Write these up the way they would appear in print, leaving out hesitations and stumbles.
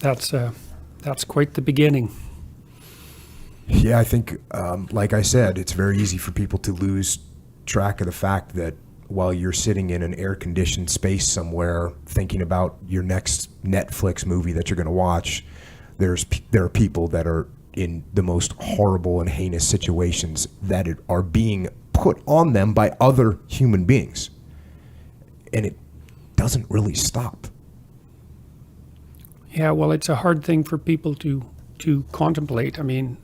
That's quite the beginning. Yeah, I think, like I said, it's very easy for people to lose track of the fact that while you're sitting in an air-conditioned space somewhere thinking about your next Netflix movie that you're going to watch, there are people that are in the most horrible and heinous situations that are being put on them by other human beings. And it doesn't really stop. Yeah, well, it's a hard thing for people to contemplate. I mean,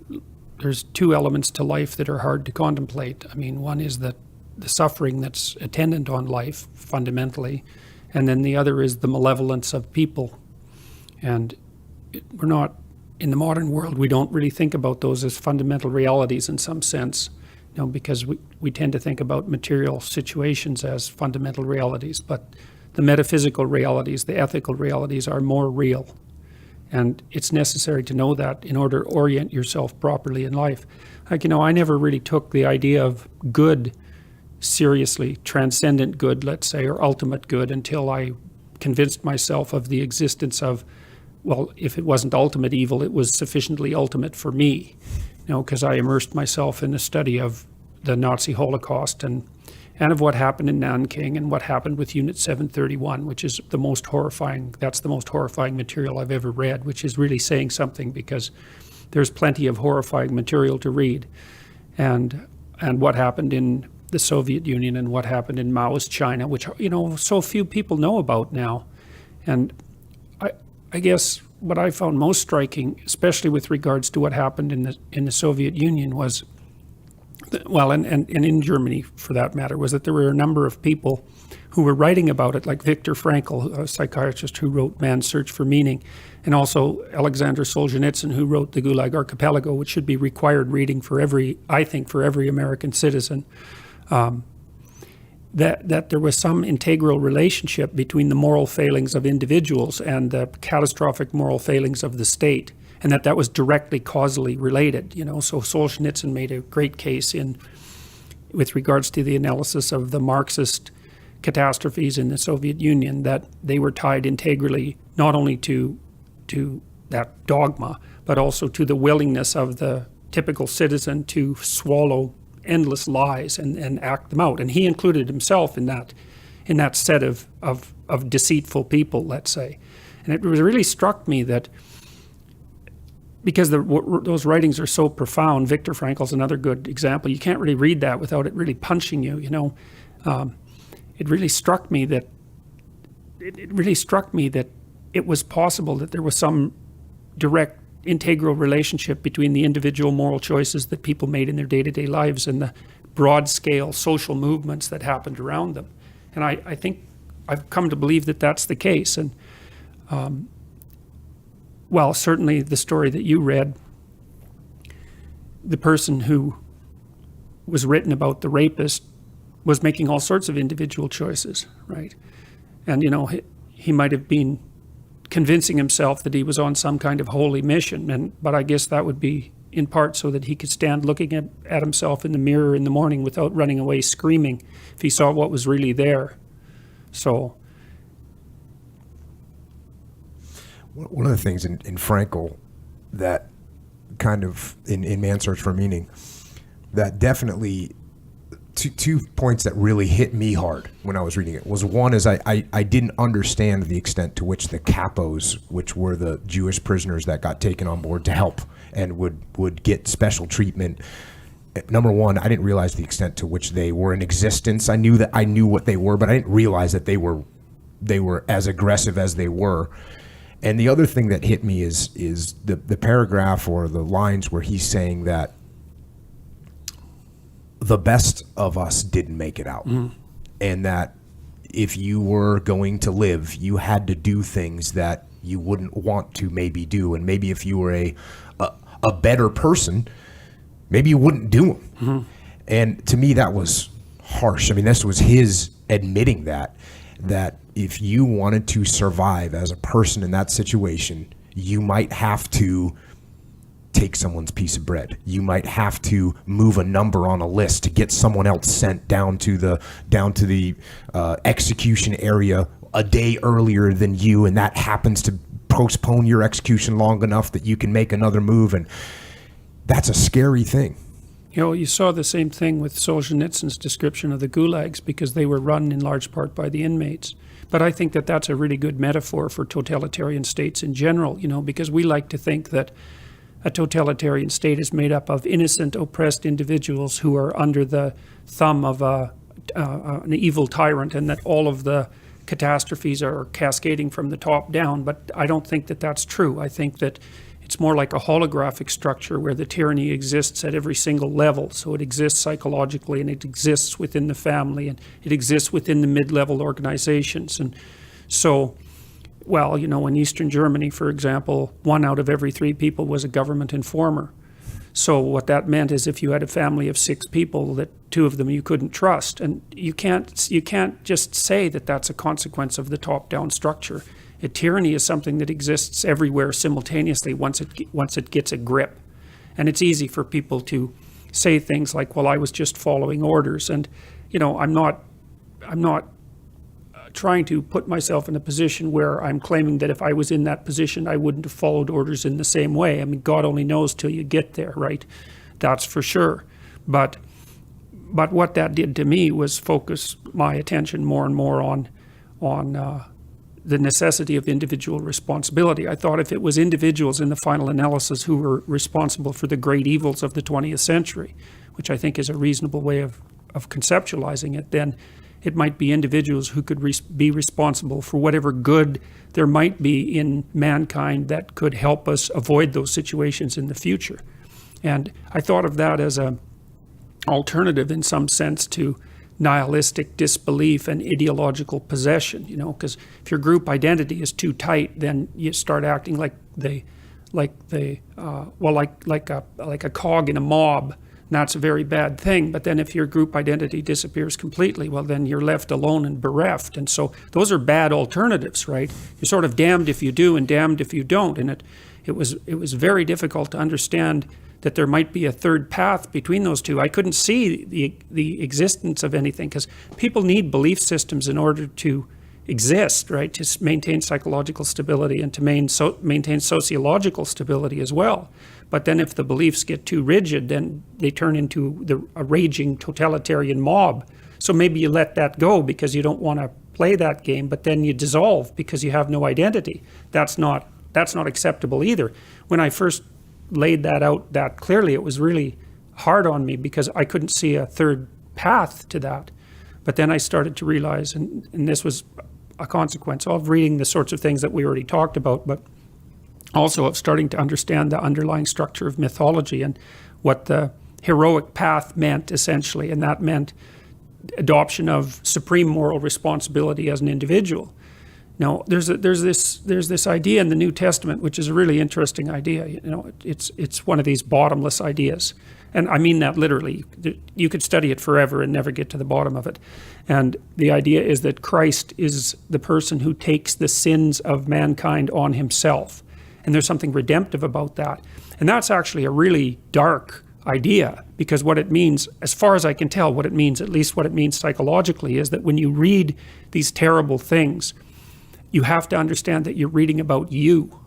there's two elements to life that are hard to contemplate. I mean, one is the suffering that's attendant on life, fundamentally, and then the other is the malevolence of people. And we're not, in the modern world, we don't really think about those as fundamental realities in some sense, because we tend to think about material situations as fundamental realities, but the metaphysical realities, the ethical realities are more real. And it's necessary to know that in order to orient yourself properly in life. Like, I never really took the idea of good seriously, transcendent good, let's say, or ultimate good, until I convinced myself of the existence of, well, if it wasn't ultimate evil, it was sufficiently ultimate for me, because I immersed myself in the study of the Nazi Holocaust and of what happened in Nanking and what happened with Unit 731, which is the most horrifying material I've ever read, which is really saying something, because there's plenty of horrifying material to read. And what happened in the Soviet Union and what happened in Maoist China, which, so few people know about now. And I guess what I found most striking, especially with regards to what happened in the Soviet Union, was, well, and in Germany for that matter, was that there were a number of people who were writing about it, like Viktor Frankl, a psychiatrist who wrote Man's Search for Meaning, and also Alexander Solzhenitsyn, who wrote The Gulag Archipelago, which should be required reading for every American citizen. That there was some integral relationship between the moral failings of individuals and the catastrophic moral failings of the state, and that was directly causally related. So Solzhenitsyn made a great case with regards to the analysis of the Marxist catastrophes in the Soviet Union, that they were tied integrally not only to that dogma, but also to the willingness of the typical citizen to swallow endless lies and act them out. And he included himself in that set of deceitful people, let's say. And it really struck me that, because those writings are so profound, Viktor Frankl's another good example. You can't really read that without it really punching you. It really struck me that it was possible that there was some direct integral relationship between the individual moral choices that people made in their day-to-day lives and the broad-scale social movements that happened around them. And I think I've come to believe that that's the case. And well, certainly the story that you read, the person who was written about, the rapist, was making all sorts of individual choices, right? And, he might have been convincing himself that he was on some kind of holy mission, but I guess that would be in part so that he could stand looking at himself in the mirror in the morning without running away screaming if he saw what was really there. So one of the things in Frankl that kind of in Man's Search for Meaning, that definitely two points that really hit me hard when I was reading it was, one is I didn't understand the extent to which the capos, which were the Jewish prisoners that got taken on board to help and would get special treatment. Number one, I didn't realize the extent to which they were in existence. I knew what they were, but I didn't realize that they were as aggressive as they were. And the other thing that hit me is the paragraph or the lines where he's saying that the best of us didn't make it out. Mm-hmm. And that if you were going to live, you had to do things that you wouldn't want to maybe do. And maybe if you were a better person, maybe you wouldn't do them. Mm-hmm. And to me, that was harsh. I mean, this was his admitting that if you wanted to survive as a person in that situation, you might have to take someone's piece of bread. You might have to move a number on a list to get someone else sent down to the execution area a day earlier than you, and that happens to postpone your execution long enough that you can make another move. And that's a scary thing. You know, you saw the same thing with Solzhenitsyn's description of the gulags, because they were run in large part by the inmates. But I think that that's a really good metaphor for totalitarian states in general, you know, because we like to think that a totalitarian state is made up of innocent, oppressed individuals who are under the thumb of an evil tyrant, and that all of the catastrophes are cascading from the top down. But I don't think that that's true. I think that it's more like a holographic structure where the tyranny exists at every single level. So it exists psychologically, and it exists within the family, and it exists within the mid-level organizations. And so, well, you know, in Eastern Germany, for example, 1 out of every 3 people was a government informer. So what that meant is if you had a family of 6 people, that 2 of them you couldn't trust. And you can't just say that that's a consequence of the top-down structure. Tyranny is something that exists everywhere simultaneously once it gets a grip. And it's easy for people to say things like, well, I was just following orders. And, you know, I'm not trying to put myself in a position where I'm claiming that if I was in that position, I wouldn't have followed orders in the same way. I mean, God only knows till you get there, right? That's for sure. But what that did to me was focus my attention more and more on the necessity of individual responsibility. I thought if it was individuals in the final analysis who were responsible for the great evils of the 20th century, which I think is a reasonable way of conceptualizing it, then it might be individuals who could be responsible for whatever good there might be in mankind that could help us avoid those situations in the future. And I thought of that as an alternative in some sense to nihilistic disbelief and ideological possession, you know, because if your group identity is too tight, then you start acting like a cog in a mob. And that's a very bad thing. But then if your group identity disappears completely, well, then you're left alone and bereft. And so those are bad alternatives, right? You're sort of damned if you do and damned if you don't. And it was very difficult to understand that there might be a third path between those two. I couldn't see the existence of anything, because people need belief systems in order to exist, right? To maintain psychological stability and to maintain sociological stability as well. But then if the beliefs get too rigid, then they turn into a raging totalitarian mob. So maybe you let that go because you don't want to play that game, but then you dissolve because you have no identity. That's not acceptable either. When I first laid that out that clearly, it was really hard on me because I couldn't see a third path to that. But then I started to realize, and this was a consequence of reading the sorts of things that we already talked about, but also of starting to understand the underlying structure of mythology and what the heroic path meant essentially, and that meant adoption of supreme moral responsibility as an individual. Now, there's this idea in the New Testament, which is a really interesting idea. You know, it's one of these bottomless ideas, and I mean that literally. You could study it forever and never get to the bottom of it. And the idea is that Christ is the person who takes the sins of mankind on himself, and there's something redemptive about that. And that's actually a really dark idea, because what it means, as far as I can tell, what it means, at least what it means psychologically, is that when you read these terrible things, you have to understand that you're reading about you.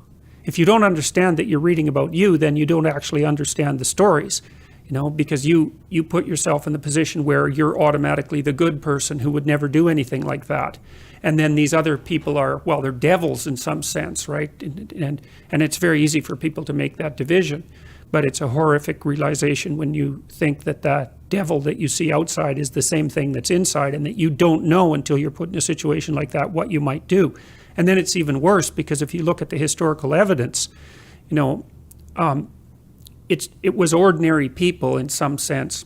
If you don't understand that you're reading about you, then you don't actually understand the stories, you know, because you put yourself in the position where you're automatically the good person who would never do anything like that. And then these other people are, well, they're devils in some sense, right? And it's very easy for people to make that division. But it's a horrific realization when you think that that devil that you see outside is the same thing that's inside, and that you don't know until you're put in a situation like that what you might do. And then it's even worse, because if you look at the historical evidence, you know, it was ordinary people in some sense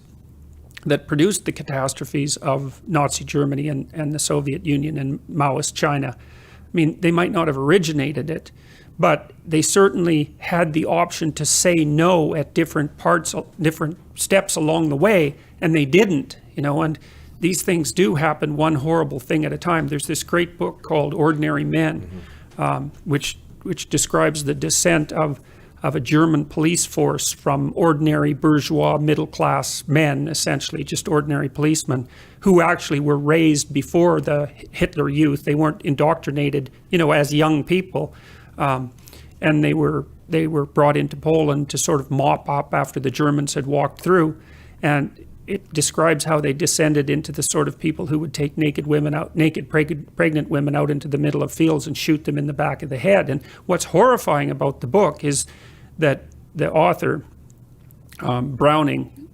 that produced the catastrophes of Nazi Germany and the Soviet Union and Maoist China. I mean, they might not have originated it, but they certainly had the option to say no at different steps along the way, and they didn't, you know, and these things do happen one horrible thing at a time. There's this great book called Ordinary Men, which describes the descent of a German police force from ordinary bourgeois middle-class men, essentially just ordinary policemen, who actually were raised before the Hitler Youth. They weren't indoctrinated, you know, as young people. And they were brought into Poland to sort of mop up after the Germans had walked through. And it describes how they descended into the sort of people who would take naked pregnant women out into the middle of fields and shoot them in the back of the head. And what's horrifying about the book is that the author, Browning,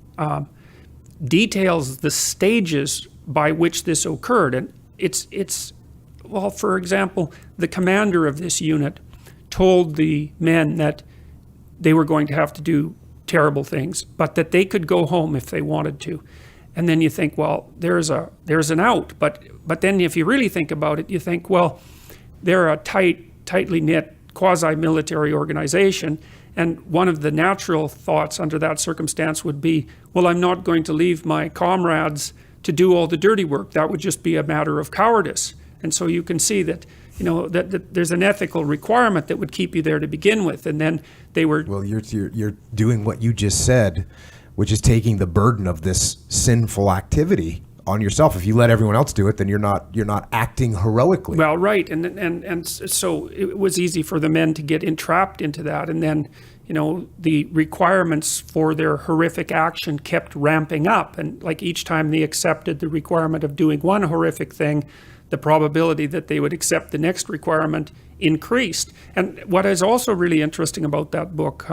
details the stages by which this occurred. And it's well, for example, the commander of this unit told the men that they were going to have to do terrible things, but that they could go home if they wanted to. And then you think, well, there's an out. But then if you really think about it, you think, well, they're a tightly knit quasi-military organization. And one of the natural thoughts under that circumstance would be, well, I'm not going to leave my comrades to do all the dirty work. That would just be a matter of cowardice. And so you can see that, that there's an ethical requirement that would keep you there to begin with. And then they were... Well, you're doing what you just said, which is taking the burden of this sinful activity on yourself. If you let everyone else do it, then you're not acting heroically. Well, right. And so it was easy for the men to get entrapped into that. And then, the requirements for their horrific action kept ramping up. And like each time they accepted the requirement of doing one horrific thing, the probability that they would accept the next requirement increased. And what is also really interesting about that book,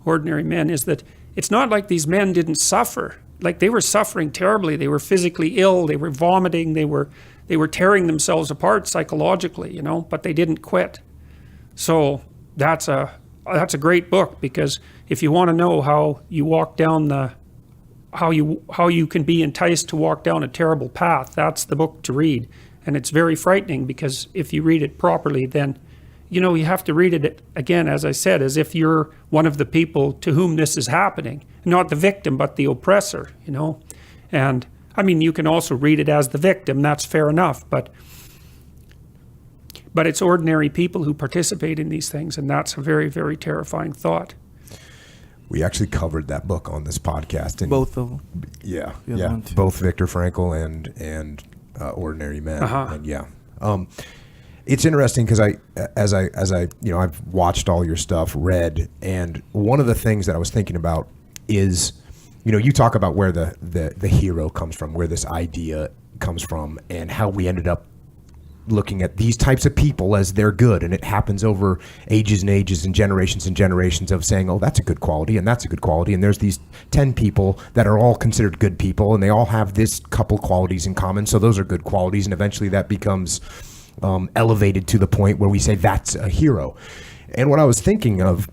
Ordinary Men, is that it's not like these men didn't suffer. Like, they were suffering terribly. They were physically ill. They were vomiting. They were tearing themselves apart psychologically, but they didn't quit. So that's a great book, because if you want to know how you walk down how you can be enticed to walk down a terrible path, that's the book to read. And it's very frightening, because if you read it properly, then, you have to read it, again, as I said, as if you're one of the people to whom this is happening. Not the victim, but the oppressor, And, I mean, you can also read it as the victim. That's fair enough. But it's ordinary people who participate in these things. And that's a very, very terrifying thought. We actually covered that book on this podcast. And both of them. Yeah. Both Viktor Frankl and Ordinary Men. Uh-huh. And it's interesting because I've watched all your stuff, read, and one of the things that I was thinking about is, you talk about where the hero comes from, where this idea comes from, and how we ended up looking at these types of people as they're good, and it happens over ages and ages and generations of saying, oh, that's a good quality and that's a good quality, and there's these 10 people that are all considered good people, and they all have this couple qualities in common, so those are good qualities, and eventually that becomes elevated to the point where we say that's a hero. And what I was thinking of,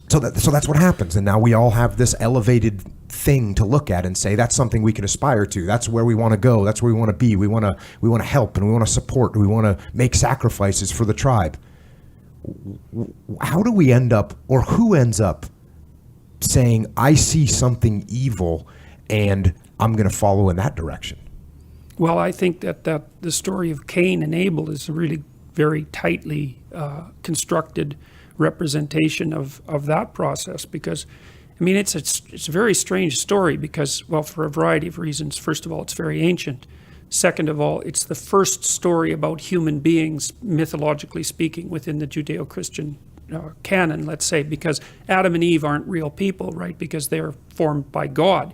so that's what happens, and now we all have this elevated thing to look at and say that's something we can aspire to. That's where we want to go. That's where we want to be. We want to help, and we want to support. We want to make sacrifices for the tribe. How do we end up, or who ends up saying, I see something evil and I'm going to follow in that direction? Well, I think that the story of Cain and Abel is a really very tightly constructed representation of that process, because I mean, it's a very strange story because, well, for a variety of reasons. First of all, it's very ancient. Second of all, it's the first story about human beings, mythologically speaking, within the Judeo-Christian canon, let's say, because Adam and Eve aren't real people, right? Because they're formed by God.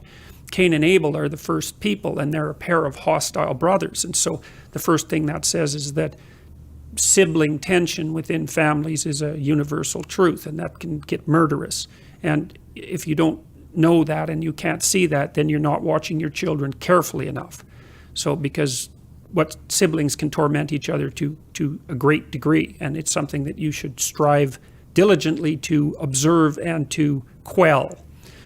Cain and Abel are the first people, and they're a pair of hostile brothers. And so the first thing that says is that sibling tension within families is a universal truth, and that can get murderous. And if you don't know that and you can't see that, then you're not watching your children carefully enough. So because what siblings can torment each other to a great degree, and it's something that you should strive diligently to observe and to quell.